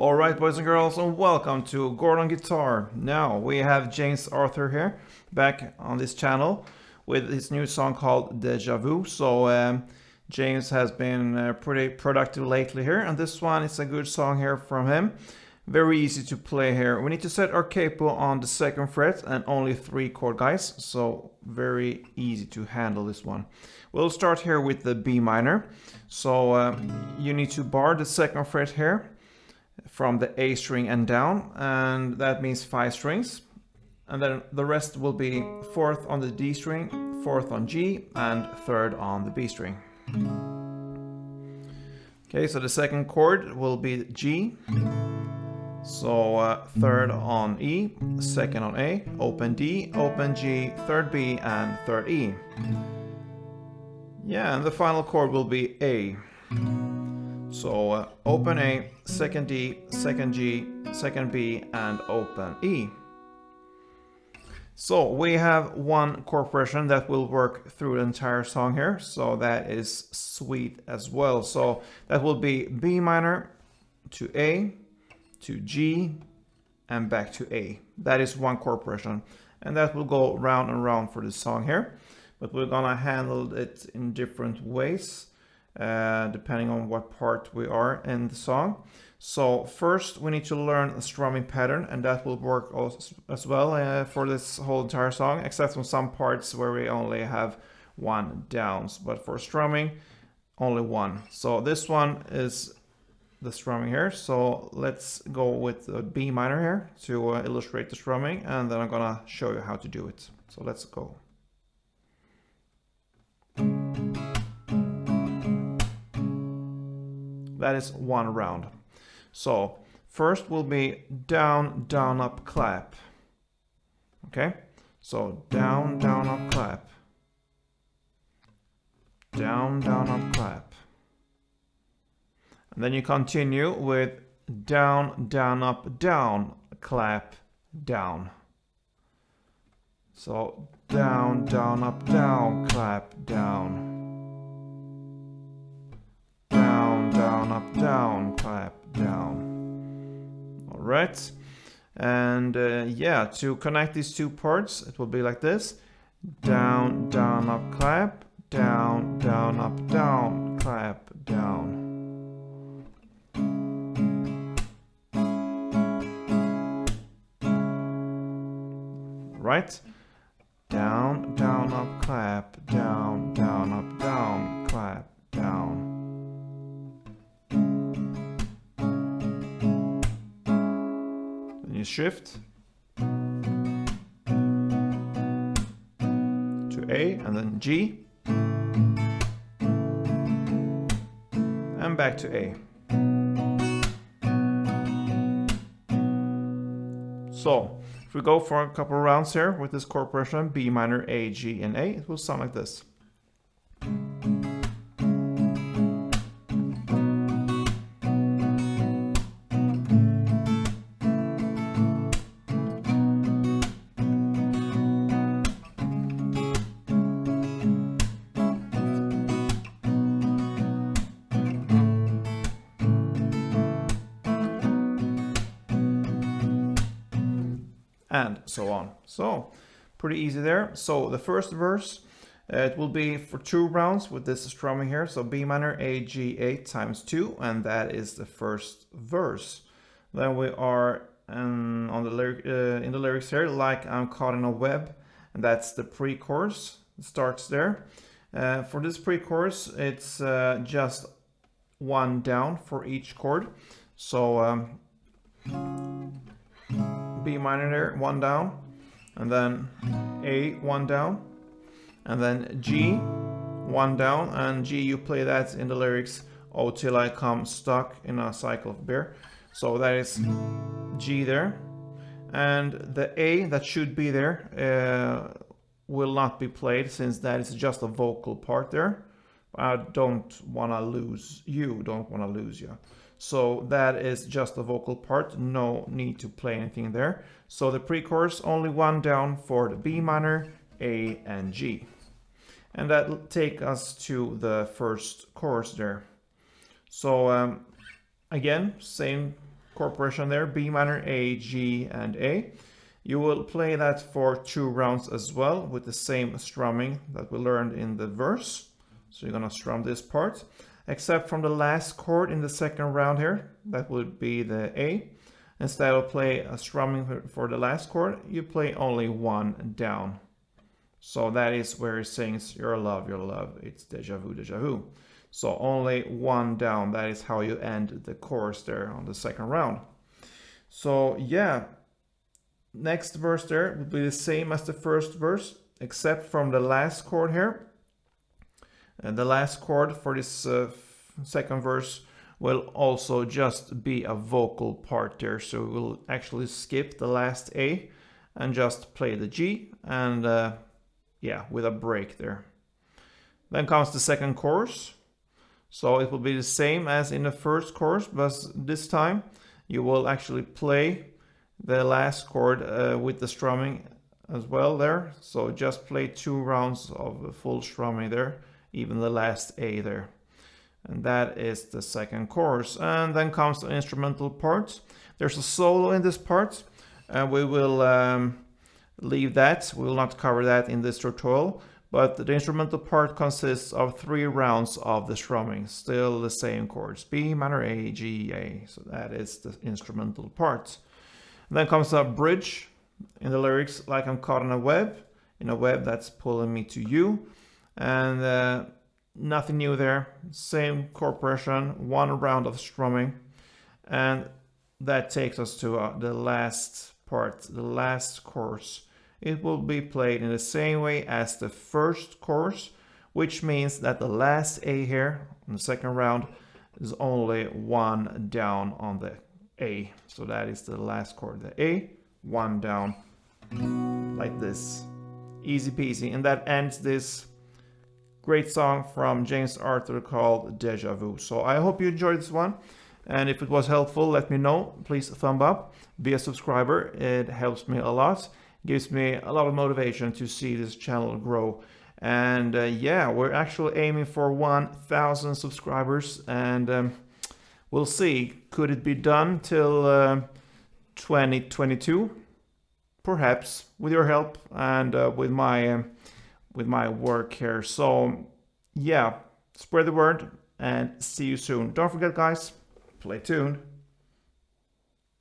Alright, boys and girls, and welcome to Gordon Guitar. Now we have James Arthur here back on this channel with his new song called Deja Vu. So James has been pretty productive lately here, and this one is a good song here from him. Very easy to play here. We need to set our capo on the 2nd fret and only 3 chord guys, so very easy to handle this one. We'll start here with the B minor. So you need to bar the 2nd fret here from the A string and down, and that means 5 strings, and then the rest will be 4th on the D string, 4th on G, and 3rd on the B string. Okay, so the 2nd chord will be G, so 3rd on E, 2nd on A, open D, open G, 3rd B, and 3rd E. Yeah, and the final chord will be A. So open A, 2nd D, 2nd G, 2nd B, and open E. So we have one chord progression that will work through the entire song here, so that is sweet as well. So that will be B minor to A, to G, and back to A. That is one chord progression, and that will go round and round for this song here, but we're gonna handle it in different ways. Depending on what part we are in the song. So first we need to learn a strumming pattern, and that will work as well for this whole entire song, except for some parts where we only have 1 downs, but for strumming only 1. So this one is the strumming here, so let's go with the B minor here to illustrate the strumming, and then I'm gonna show you how to do it. So let's go. That is 1 round. So first will be down, down, up, clap. Okay, so down, down, up, clap. Down, down, up, clap. And then you continue with down, down, up, down, clap, down. So down, down, up, down, clap, down. Down, up, down, clap, down. All right, and yeah, to connect these 2 parts, it will be like this: down, down, up, clap, down, down, up, down, clap, down. Right, down, down, up, clap, down, down, up, down, clap, down. Shift to A and then G and back to A. So if we go for a couple of rounds here with this chord progression, B minor, A, G, and A, it will sound like this. And so on. So pretty easy there. So the first verse, it will be for 2 rounds with this strumming here. So B minor, A, G, 8 times 2, and that is the first verse. Then we are on the lyric, in the lyrics here, like I'm caught in a web, and that's the pre-chorus. It starts there. For this pre-chorus, it's just 1 down for each chord. So B minor there, 1 down, and then A, 1 down, and then G, 1 down, and G, you play that in the lyrics, oh till I come stuck in a cycle of beer. So that is G there, and the A that should be there will not be played, since that is just a vocal part there. I don't want to lose you, don't want to lose you. So that is just a vocal part, no need to play anything there. So the pre-chorus, only 1 down for the B minor, A, and G. And that will take us to the first chorus there. So again, same chord progression there, B minor, A, G, and A. You will play that for 2 rounds as well with the same strumming that we learned in the verse. So you're gonna strum this part, except from the last chord in the second round here, that would be the A. Instead of play a strumming for the last chord, you play only 1 down. So that is where it sings your love, it's deja vu, deja vu. So only 1 down, that is how you end the chorus there on the second round. So yeah, next verse there will be the same as the first verse, except from the last chord here. And the last chord for this second verse will also just be a vocal part there. So we'll actually skip the last A and just play the G, and yeah, with a break there. Then comes the second chorus. So it will be the same as in the first chorus, but this time you will actually play the last chord with the strumming as well there. So just play 2 rounds of full strumming there, even the last A there. And that is the second chorus. And then comes the instrumental part. There's a solo in this part, and we will leave that. We will not cover that in this tutorial. But the instrumental part consists of 3 rounds of the strumming, still the same chords, B minor, A, G, A. So that is the instrumental part. And then comes a bridge in the lyrics, like I'm caught in a web that's pulling me to you. And nothing new there, same chord progression, 1 round of strumming. And that takes us to the last part, the last chorus. It will be played in the same way as the first chorus, which means that the last A here in the second round is only 1 down on the A. So that is the last chord, the A, 1 down, like this. Easy peasy. And that ends this great song from James Arthur called Deja Vu. So I hope you enjoyed this one. And if it was helpful, let me know. Please thumb up, be a subscriber. It helps me a lot. Gives me a lot of motivation to see this channel grow. And yeah, we're actually aiming for 1,000 subscribers, and we'll see. Could it be done till 2022? Perhaps, with your help and with my work here. So yeah, spread the word and see you soon. Don't forget, guys, play tuned.